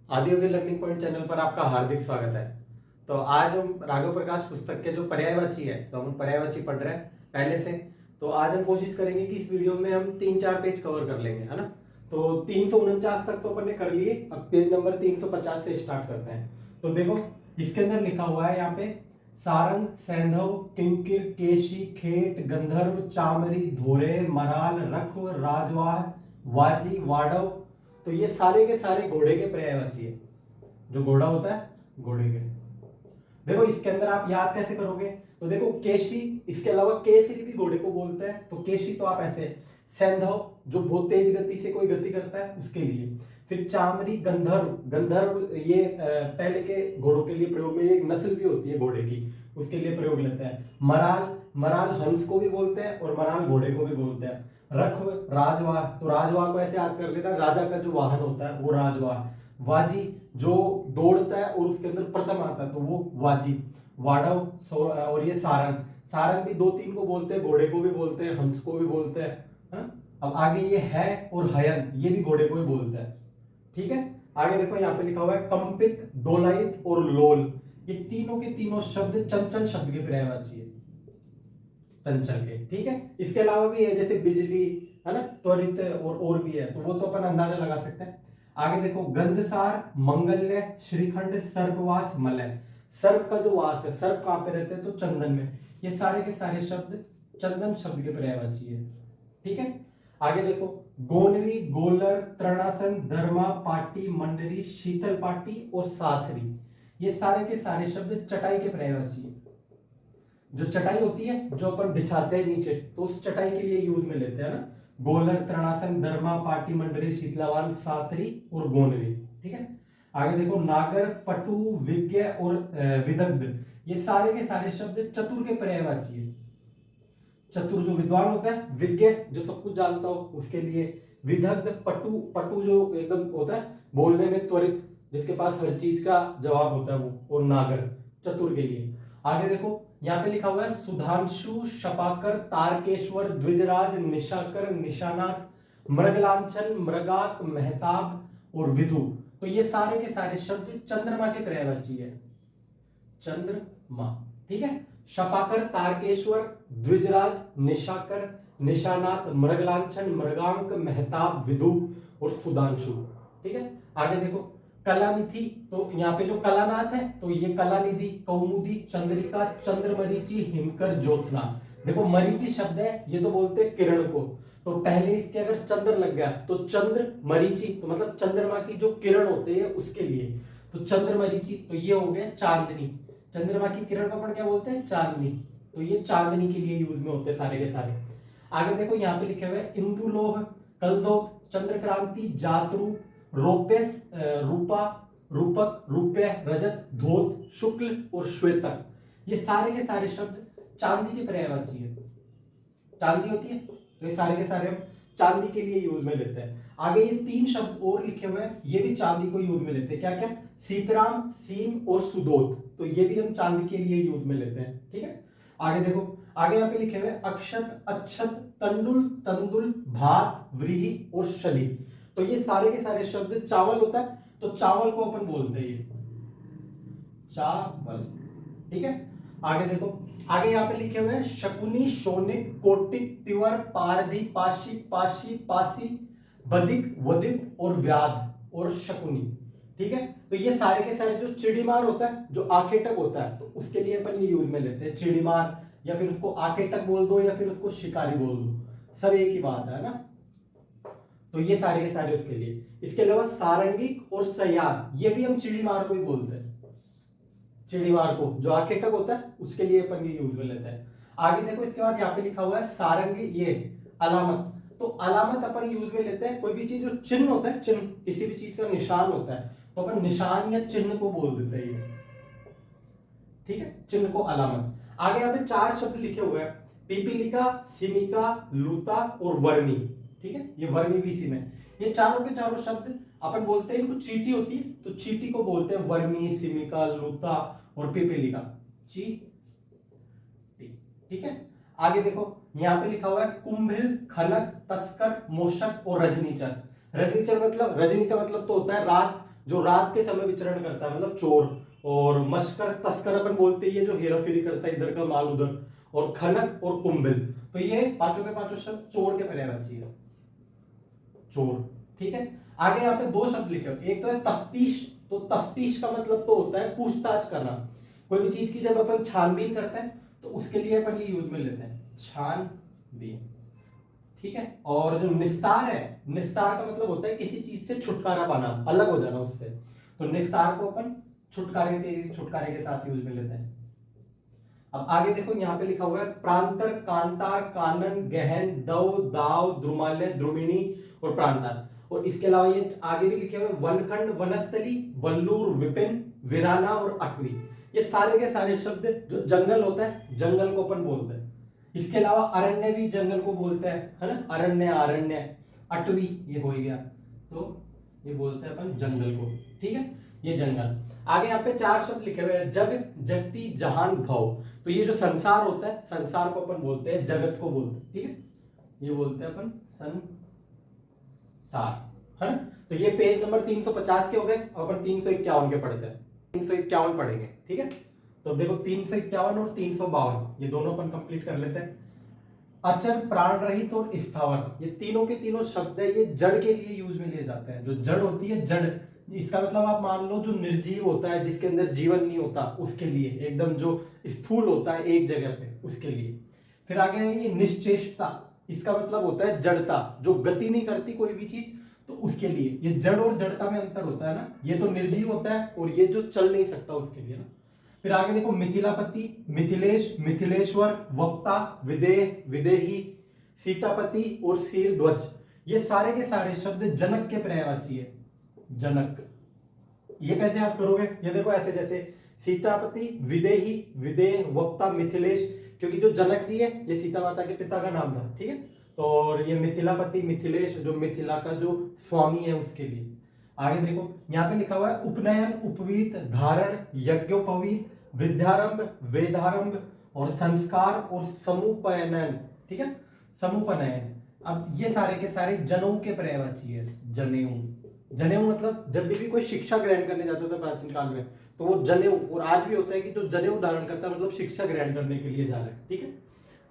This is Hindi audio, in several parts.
आदियोगी लर्निंग पॉइंट चैनल पर आपका हार्दिक स्वागत है। तो आज हम राघव प्रकाश पुस्तक के जो पर्यायवाची है तो हम पर्यायवाची पढ़ रहे हैं पहले से। तो आज हम कोशिश करेंगे कि इस वीडियो में हम 3-4 पेज कवर कर लेंगे, है ना। तो 349 तक तो अपन ने कर लिए, अब पेज नंबर 350 से स्टार्ट करते हैं। तो देखो इसके अंदर लिखा हुआ है यहाँ पे सारंग, सैंधव, किंकिर, केशी, खेट, गंधर्व, चामरी, धोरे, मराल, रख्व, राजवाह, वाजी, वाडव। तो ये सारे के सारे घोड़े के पर्यायवाची है। जो घोड़ा होता है घोड़े के। देखो इसके अंदर आप याद कैसे करोगे, तो देखो केशी, इसके अलावा केसरी भी घोड़े को बोलते हैं, तो केशी तो आप ऐसे, सैंधव जो बहुत तेज गति से कोई गति करता है उसके लिए, फिर चामरी, गंधर्व, गंधर्व ये पहले के घोड़ों के लिए प्रयोग में, एक नस्ल भी होती है घोड़े की, उसके लिए प्रयोग लेते हैं। मराल, मराल हंस को भी बोलते हैं और मराल घोड़े को भी बोलते हैं। रख्व, राजवाह, तो राजवाह को ऐसे याद कर लेना, राजा का जो वाहन होता है वो राजवाह। वाजी जो दौड़ता है और उसके अंदर प्रथम आता है तो वो वाजी। वाड़व और ये सारंग, सारंग भी 2-3 को बोलते हैं, घोड़े को भी बोलते हैं, हंस को भी बोलते हैं, हाँ? अब आगे ये है और हयन, ये भी घोड़े को ही बोलते हैं। ठीक है, आगे देखो यहाँ पे लिखा हुआ है कंपित, दोलायित और लोल। ये तीनों के तीनों शब्द चंचल शब्द के पर्यायवाची है, चंचल के। ठीक है, इसके अलावा भी है जैसे बिजली, है ना, त्वरित और भी है, तो वो तो अपन अंदाजा लगा सकते हैं। आगे देखो गंधसार, मंगल्य, श्रीखंड, सर्पवास, मलय। सर्प का जो वास है, सर्प कहां पे रहते हैं तो चंदन में। ये सारे के सारे शब्द चंदन शब्द के पर्यायवाची है। ठीक है, आगे देखो गोनरी, गोलर, तृणासन, धर्मा, पाटी, मंडरी, शीतल पाटी और साथरी। ये सारे के सारे शब्द चटाई के पर्यायवाची है। जो चटाई होती है जो अपन बिछाते हैं नीचे, तो उस चटाई के लिए यूज में लेते हैं ना। गोलर, तृणासन, दरमा, पाटी, मंडरी, शीतलावान, सातरी और गोनरी। ठीक है, आगे देखो नागर, पटु, विज्ञ और विदग्ध। ये सारे के सारे शब्द चतुर के पर्यायवाची है। चतुर जो विद्वान होता है, विज्ञ जो सब कुछ जानता हो उसके लिए, विदग्ध, पटु, पटु जो एकदम होता है बोलने में त्वरित, जिसके पास हर चीज का जवाब होता है वो, और नागर चतुर के लिए। आगे देखो यहाँ पे लिखा हुआ है सुधांशु, शपाकर, तारकेश्वर, द्विजराज, निशाकर, निशानाथ, मृगलांछन, मृगाक, मेहताब और विधु। तो ये सारे के सारे शब्द चंद्रमा के पर्यायवाची है, चंद्रमा। ठीक है, शपाकर, तारकेश्वर, द्विजराज, निशाकर, निशानाथ, मृगलांछन, मृगांक, मेहताब, विधु और सुधांशु। ठीक है, आगे देखो कलानिधि, तो यहाँ पे जो कलानाथ है तो ये कलानिधि, कौमुदी, चंद्रिका, चंद्रमरीचि, हिमकर, ज्योत्सना। देखो मरीचि शब्द है, ये तो बोलते हैं किरण को, तो पहले इसके अगर चंद्र लग गया तो चंद्र मरीचि, तो मतलब चंद्रमा की जो किरण होती है उसके लिए, तो चंद्रमरीचि, तो ये हो गया चांदनी। चंद्रमा की किरण को अपन क्या बोलते हैं, चांदनी। तो ये चांदनी के लिए यूज में होते हैं सारे के सारे। आगे देखो यहाँ पे लिखे हुए इंदुलोह, कलदोत, चंद्रक्रांति, जातरू, रौप्य, रूपा, रूपक, रूपय, रजत, धोत, शुक्ल और श्वेतक। ये सारे के सारे शब्द चांदी के पर्यायवाची है। चांदी होती है तो ये सारे के सारे हम चांदी के लिए यूज में लेते हैं। आगे ये 3 शब्द और लिखे हुए हैं, ये भी चांदी को यूज में लेते हैं। क्या क्या, सीतराम, सीम और सुदोत, तो ये भी हम चांदी के लिए यूज में लेते हैं। ठीक है, आगे देखो, आगे यहाँ पे लिखे हुए अक्षत, अच्छत, तंडुल, तंदुल, भात, व्रीहि और शली। तो ये सारे के सारे शब्द चावल होता है, तो चावल को अपन बोलते हैं ये चावल। ठीक है, आगे देखो, आगे यहाँ पे लिखे हुए हैं शकुनी, शोनिक, कोटिक, तिवर, पारधी, पाशी, पाशी, पासी, बदिक, वदित और व्याध और शकुनी। ठीक है, तो ये सारे के सारे जो चिड़ीमार होता है, जो आकेटक होता है, तो उसके लिए अपन ये यूज में लेते हैं चिड़ीमार, या फिर उसको आकेटक बोल दो या फिर उसको शिकारी बोल दो, सब एक ही बात है ना। तो ये सारे के सारे उसके लिए। इसके अलावा सारंगिक और सयान, ये भी हम चिड़ीमार को ही बोलते हैं। चिड़ीमार को जो आकेटक होता है उसके लिए अपन ये यूज में लेते हैं। आगे देखो इसके बाद यहाँ पे लिखा हुआ है सारंगी, ये अलामत। तो अलामत अपन यूज में लेते हैं, कोई भी चीज जो चिन्ह होता है, चिन्ह किसी भी चीज का निशान होता है, तो अपन निशान या चिन्ह को बोल देते हैं ये। ठीक है, चिन्ह को अलामत। आगे यहाँ पे 4 शब्द लिखे हुए हैं, पिपीलिका, सिमिका, लूता और वर्मी। ठीक है, ये वर्मी भी इसी में। ये चारों के चारों शब्द अपन बोलते हैं, इनको चींटी होती है तो चींटी को बोलते हैं वर्मी, सिमिका, लूता और पिपीलिका, चींटी। ठीक है, आगे देखो यहाँ पे लिखा हुआ है कुंभिल, खनक, तस्कर, मोशक और रजनीचर। रजनीचर मतलब, रजनी का मतलब तो होता है रात, जो रात के समय विचरण करता है, मतलब चोर। और मशकर तस्कर अपन बोलते हैं, जो हेराफेरी करता है, इधर का माल उधर। और खनक और कुंभिल, तो ये पांचों के पांचों शब्द चोर के पर्यायवाची है, चोर। ठीक है, आगे यहाँ पे दो शब्द लिखे हुए, एक तो है तफ्तीश। तो तफ्तीश का मतलब तो होता है पूछताछ करना। कोई भी चीज की जब अपन छानबीन करते हैं तो उसके लिए अपन ये यूज में लेते हैं, छानबीन। ठीक है, और जो निस्तार है, निस्तार का मतलब होता है किसी चीज से छुटकारा पाना, अलग हो जाना उससे। तो निस्तार को अपन छुटकारे के साथ यूज में लेते हैं। अब आगे देखो, यहाँ पे लिखा हुआ है प्रांतर, कांतार, कानन, गहन, दव, दाव, द्रुमालय, द्रुमिणी और प्रांतार। और इसके अलावा ये आगे भी लिखे हुए वनखंड, वनस्थली, वल्लूर, विपिन, वीराना और अटवी। ये सारे के सारे शब्द जो जंगल होता है, जंगल को अपन बोलते हैं। इसके अलावा अरण्य भी जंगल को बोलते हैं, है ना, अरण्य, अरण्य, अटवी ये हो गया, तो ये बोलते हैं अपन जंगल को। ठीक है, ये जंगल। आगे यहाँ पे चार शब्द लिखे हुए हैं, जग, जगती, जहान, भव। तो ये जो संसार होता है, संसार को अपन बोलते हैं, जगत को बोलते हैं। ठीक है, ये बोलते हैं अपन संसार, है ना। तो ये पेज नंबर 350 के हो गए। अपन 351 के पढ़ते हैं, 351 पढ़ेंगे। ठीक है, तो देखो 351 और 352 ये दोनों अपन कंप्लीट कर लेते हैं। अचर, प्राण रहित और स्थावर, ये तीनों के तीनों शब्द है, ये जड़ के लिए यूज में लिए जाते हैं। जो जड़ होती है, जड़, इसका मतलब आप मान लो जो निर्जीव होता है, जिसके अंदर जीवन नहीं होता, उसके लिए, एकदम जो स्थूल होता है एक जगह पे, उसके लिए। फिर आगे है ये निश्चेष्टता, इसका मतलब होता है जड़ता, जो गति नहीं करती कोई भी चीज, तो उसके लिए। ये जड़ और जड़ता में अंतर होता है ना, ये तो निर्जीव होता है और ये जो चल नहीं सकता उसके लिए ना। फिर आगे देखो मिथिलापति, मिथिलेश, मिथिलेश्वर, वक्ता, विदेह, विदेही, सीतापति और शीरध्वज, ये सारे के सारे शब्द जनक के पर्यायवाची है, जनक। ये कैसे याद करोगे, ये देखो ऐसे, जैसे सीतापति, विदेही, विदेह, वक्ता, मिथिलेश, क्योंकि जो जनक जी है ये सीता माता के पिता का नाम था। ठीक है, तो और ये मिथिलापति, मिथिलेश, जो मिथिला का जो स्वामी है उसके लिए। आगे देखो यहाँ पे लिखा हुआ है उपनयन, उपवीत, धारण, यज्ञोपवीत, विद्यारंभ, वेदारंभ और संस्कार और समुपनयन। ठीक है, समुपनयन। अब ये सारे के सारे जनेऊ के पर्यायवाची है, जनेऊ। जनेऊ मतलब जब भी कोई शिक्षा ग्रहण करने जाता था प्राचीन काल में, तो वो जनेऊ, और आज भी होता है कि जो जनेऊ धारण करता है मतलब शिक्षा ग्रहण करने के लिए जा रहे हैं। ठीक है,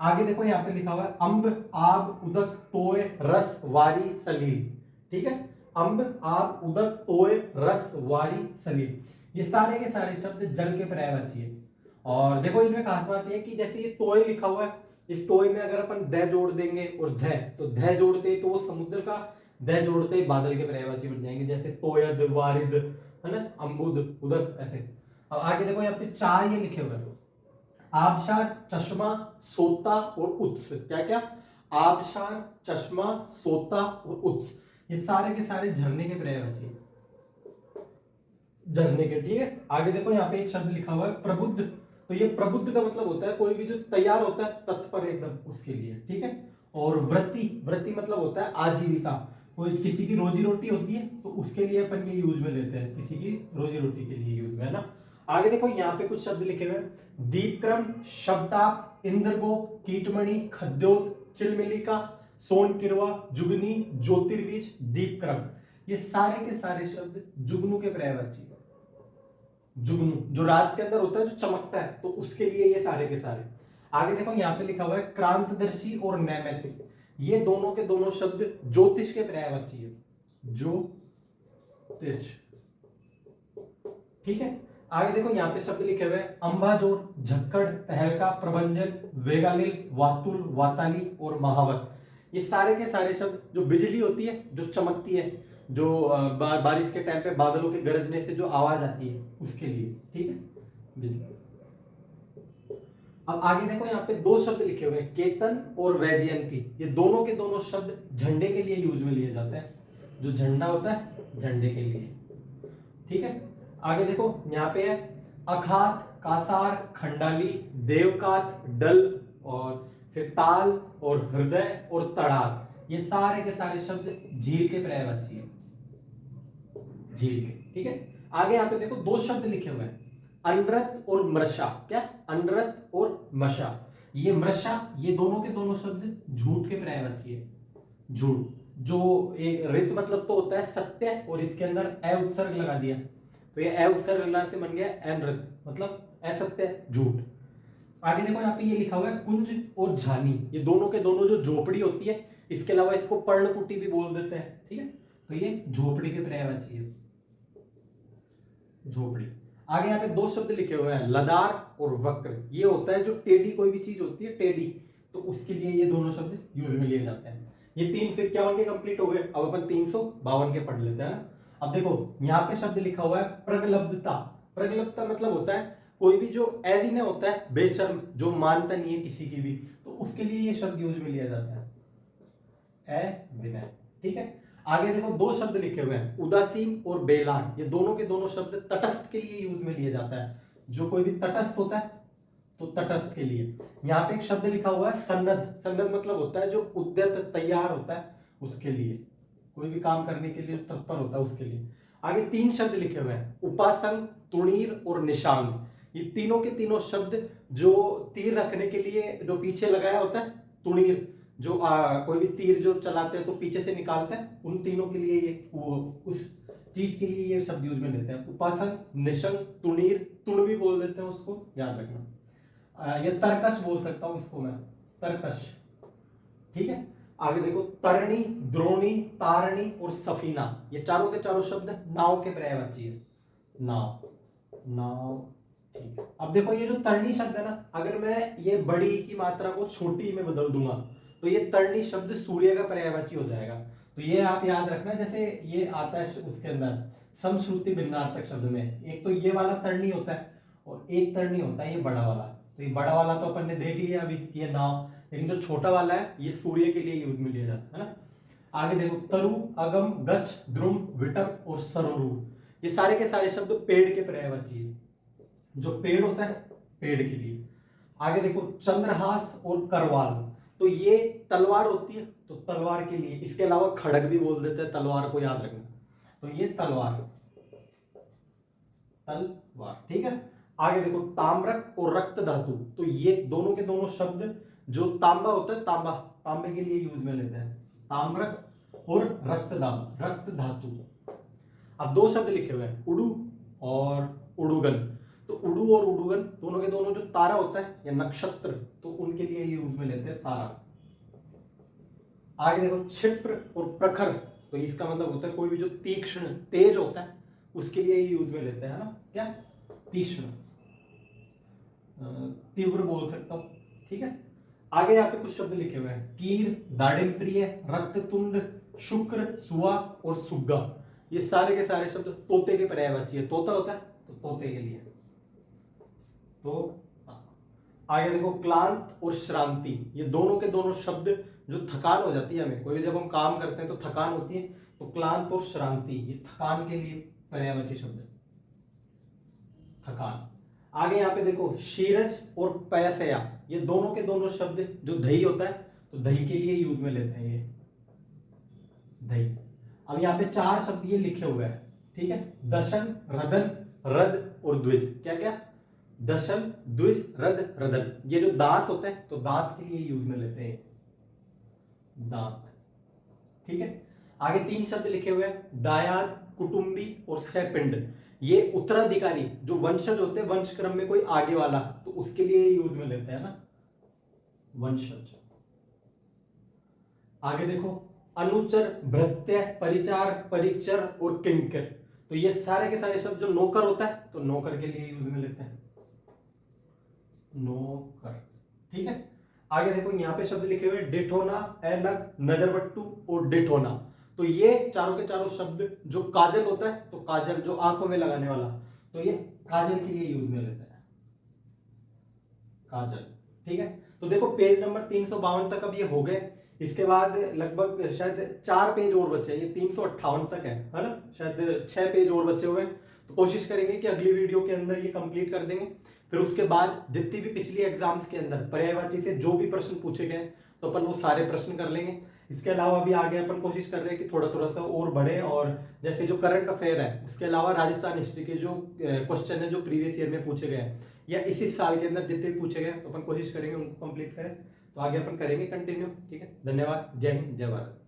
आगे देखो यहाँ पे लिखा हुआ है अम्ब, आब, उदक, तोय, रस, वारी, सलील। ठीक है, अम्ब, आब, उदक, तोय, रस, वारी, सलील, ये सारे के सारे शब्द जल के पर्यायवाची है। और देखो इनमें खास बात यह कि जैसे ये तोय लिखा हुआ है, इस तोय में अगर अपन द जोड़ देंगे और ध, तो ध जोड़ते ही तो वो समुद्र का, द जोड़ते ही बादल के पर्यायवाची बन जाएंगे, जैसे तोयद, वारिद, है ना, अम्बुद, उदक, ऐसे। अब आगे देखो यहाँ पे चार ये लिखे हुए हैं, आबशार, चश्मा, सोता और उत्स। क्या क्या, आबशार, चश्मा, सोता और उत्स, ये सारे के सारे झरने के पर्यायवाची, झरने के। ठीक है, आगे देखो यहाँ पे एक शब्द लिखा हुआ है प्रबुद्ध। तो ये प्रबुद्ध का मतलब होता है कोई भी जो तैयार होता है तत्पर एकदम, उसके लिए। ठीक है, और वृत्ति, वृत्ति मतलब होता है आजीविका, कोई किसी की रोजी रोटी होती है तो उसके लिए अपन ये यूज में लेते हैं, किसी की रोजी रोटी के लिए यूज में, है ना। आगे देखो यहाँ पे कुछ शब्द लिखे हुए हैं, दीपक्रम, शब्दाप, इंद्रगोप, कीटमणि, खद्योत, चिलमिलिका, सोन किरवा, जुगनी, ज्योतिर्बीज, दीपक्रम, ये सारे के सारे शब्द जुगनू के पर्यायवाची। जुगनू जो रात के अंदर होता है, जो चमकता है, तो उसके लिए ये सारे के सारे। आगे देखो यहाँ पे लिखा हुआ है क्रांतदर्शी और नैमित्तिक, ये दोनों के दोनों शब्द ज्योतिष के पर्यायवाची है, ज्योतिष। ठीक है, आगे देखो यहाँ पे शब्द लिखे हुए हैं अंबाजोर, झक्कड़, तहलका, प्रभंजन, वेगालिल, वातुल, वाताली और महावत, ये सारे के सारे शब्द जो बिजली होती है, जो चमकती है, जो बारिश के टाइम पे बादलों के गरजने से जो आवाज आती है उसके लिए। ठीक है, बिजली। अब आगे देखो यहाँ पे दो शब्द लिखे हुए हैं, केतन और वैजयंती, ये दोनों के दोनों शब्द झंडे के लिए यूज में लिए जाते हैं, जो झंडा होता है झंडे के लिए। ठीक है, आगे देखो यहाँ पे है अखात, कासार, खंडाली, देवकात, डल, और फिर ताल और हृदय और तड़ाक, ये सारे के सारे शब्द झील के पर्यायवाची है, झील के। ठीक है, आगे यहाँ पे देखो दो शब्द लिखे हुए हैं, अनरत और मृषा। क्या, अनरत और मशा, ये मृषा, ये दोनों के दोनों शब्द झूठ के पर्यायवाची है, झूठ। जो एक रित मतलब तो होता है सत्य, और इसके अंदर अ उपसर्ग लगा दिया, तो ये अ उपसर्ग लगाने से बन गया अनृत, मतलब असत्य, झूठ। आगे देखो यहाँ पे ये लिखा हुआ है कुंज और झानी, ये दोनों के दोनों जो झोपड़ी होती है, इसके अलावा इसको पर्णकुटी भी बोल देते हैं, ठीक है। तो ये झोपड़ी के पर्यायवाची है, झोपड़ी। आगे यहाँ पे दो शब्द लिखे हुए हैं लदार और वक्र, ये होता है जो टेढ़ी कोई भी चीज होती है टेढ़ी, तो उसके लिए ये दोनों शब्द यूज में लिए जाते हैं। ये 351 के कंप्लीट हो गए, अब अपन 352 के पढ़ लेते हैं। अब देखो यहाँ पे शब्द लिखा हुआ है प्रगल्भता। प्रगल्भता मतलब होता है कोई भी जो अविनय होता है, बेशर्म, जो मानता नहीं है किसी की भी, तो उसके लिए ये शब्द यूज में लिया जाता है, अविनय, ठीक है। आगे देखो दो शब्द लिखे हुए हैं उदासीन और बेलान, ये दोनों के दोनों शब्द तटस्थ के लिए यूज में लिया जाता है, जो कोई भी तटस्थ होता है तो तटस्थ के लिए। यहाँ पे एक शब्द लिखा हुआ है सन्नद्ध। सन्नद्ध मतलब होता है जो उद्यत तैयार होता है उसके लिए, कोई भी काम करने के लिए तत्पर होता है उसके लिए। आगे तीन शब्द लिखे हुए हैं उपासंग, तुणीर और निशांग, ये तीनों के तीनों शब्द जो तीर रखने के लिए जो पीछे लगाया होता है, तुणीर जो कोई भी तीर जो चलाते हैं तो पीछे से निकालते हैं, उन तीनों के लिए ये उस चीज के लिए ये शब्द यूज में लेते हैं। उपासंग, निशंग, तुणीर, तुण भी बोल देते हैं उसको, याद रखना। ये तरकश बोल सकता हूं इसको मैं, तरकश, ठीक है। आगे देखो तरणी, द्रोणी, तारणी और सफीना, ये चारों के चारों शब्द नाव के पर्यायवाची है, नाव, नाव, ठीक है। अब देखो ये जो तरणी शब्द है ना, अगर मैं ये बड़ी की मात्रा को छोटी में बदल दूंगा तो ये तरणी शब्द सूर्य का पर्यायवाची हो जाएगा। तो ये आप याद रखना, जैसे ये आता है उसके अंदर समश्रुति भिन्नार्थक शब्द में, एक तो ये वाला तरणी होता है और एक तरणी होता है ये बड़ा वाला। तो ये बड़ा वाला तो अपन ने देख लिया अभी कि ये नाव, लेकिन जो छोटा वाला है ये सूर्य के लिए यूज में लिया जाता है ना। आगे देखो तरु, अगम, गच्छ, द्रुम, विटप और सरोरु, ये सारे के सारे शब्द पेड़ के पर्यायवाची है, जो पेड़ होता है पेड़ के लिए। आगे देखो चंद्रहास और करवाल, तो ये तलवार होती है तो तलवार के लिए, इसके अलावा खड़ग भी बोल देते हैं तलवार को, याद रखना। तो ये तलवार, तलवार, ठीक है। आगे देखो ताम्रक और रक्त धातु, तो ये दोनों के दोनों शब्द जो तांबा होता है, तांबा, तांबे के लिए यूज में लेते हैं, ताम्रक और रक्त धातु। अब दो शब्द लिखे हुए हैं उडु और उडुगन, तो उडु और उडुगन दोनों के दोनों जो तारा होता है या नक्षत्र, तो उनके लिए यूज में लेते हैं तारा। आगे देखो क्षिप्र और प्रखर, तो इसका मतलब होता है कोई भी जो तीक्ष्ण तेज होता है उसके लिए यूज में लेते हैं ना, क्या, तीक्ष्ण, तीव्र बोल सकता हूं, ठीक है। आगे यहाँ पे कुछ शब्द लिखे हुए हैं कीर, दाड़िमप्रिय, रक्ततुंड, शुक्र, सुआ और सुग्गा, ये सारे के सारे शब्द तोते के पर्यायवाची है, तोता होता है तो तोते के लिए। तो आगे देखो क्लांत और श्रांति, ये दोनों के दोनों शब्द जो थकान हो जाती है हमें, कोई जब हम काम करते हैं तो थकान होती है, तो क्लांत और श्रांति ये थकान के लिए पर्यायवाची शब्द है, थकान। आगे यहाँ पे देखो शीरज और पैसया, ये दोनों के दोनों शब्द जो दही होता है तो दही के लिए यूज में लेते हैं, ये दही। अब यहाँ पे चार शब्द ये लिखे हुए हैं, ठीक है, दशन, रदन, रद और द्विज, क्या क्या, दशम, द्विज, रद, रदन, ये जो दांत होते हैं तो दांत के लिए यूज में लेते हैं, दांत, ठीक है। आगे तीन शब्द लिखे हुए हैं दायाद, कुटुंबी और सहपिंड, ये उत्तराधिकारी जो वंशज होते हैं, वंश क्रम में कोई आगे वाला, तो उसके लिए यूज में लेते हैं ना, वंशज। आगे देखो अनुचर, भृत्य, परिचार, परिचर और किंकर, तो ये सारे के सारे शब्द जो नौकर होता है तो नौकर के लिए यूज में लेते हैं, नौकर, ठीक है। आगे देखो यहाँ पे शब्द लिखे हुए डेठोना, एलग, नजरबट्टू और डेठोना, तो ये चारों के चारों शब्द जो काजल होता है तो काजल जो आंखों में लगाने वाला, तो ये काजल के लिए यूज में लेते हैं, काजल, ठीक है। तो देखो पेज नंबर 352 तक अब ये हो गए, इसके बाद लगभग शायद 4 पेज और बचे, ये 358 तक है ना, शायद 6 पेज और बचे हुए हैं, तो कोशिश करेंगे कि अगली वीडियो के अंदर ये कंप्लीट कर देंगे। फिर उसके बाद जितनी भी पिछली एग्जाम्स के अंदर पर्यायवाची से जो भी प्रश्न पूछे गए तो अपन वो सारे प्रश्न कर लेंगे। इसके अलावा भी आगे अपन कोशिश कर रहे हैं कि थोड़ा थोड़ा सा और बढ़े, और जैसे जो करंट अफेयर है उसके अलावा राजस्थान हिस्ट्री के जो क्वेश्चन है जो प्रीवियस ईयर में पूछे गए हैं या इसी साल के अंदर जितने भी पूछे गए तो अपन कोशिश करेंगे उनको कंप्लीट करें। तो आगे अपन करेंगे कंटिन्यू, ठीक है। धन्यवाद, जय हिंद, जय भारत।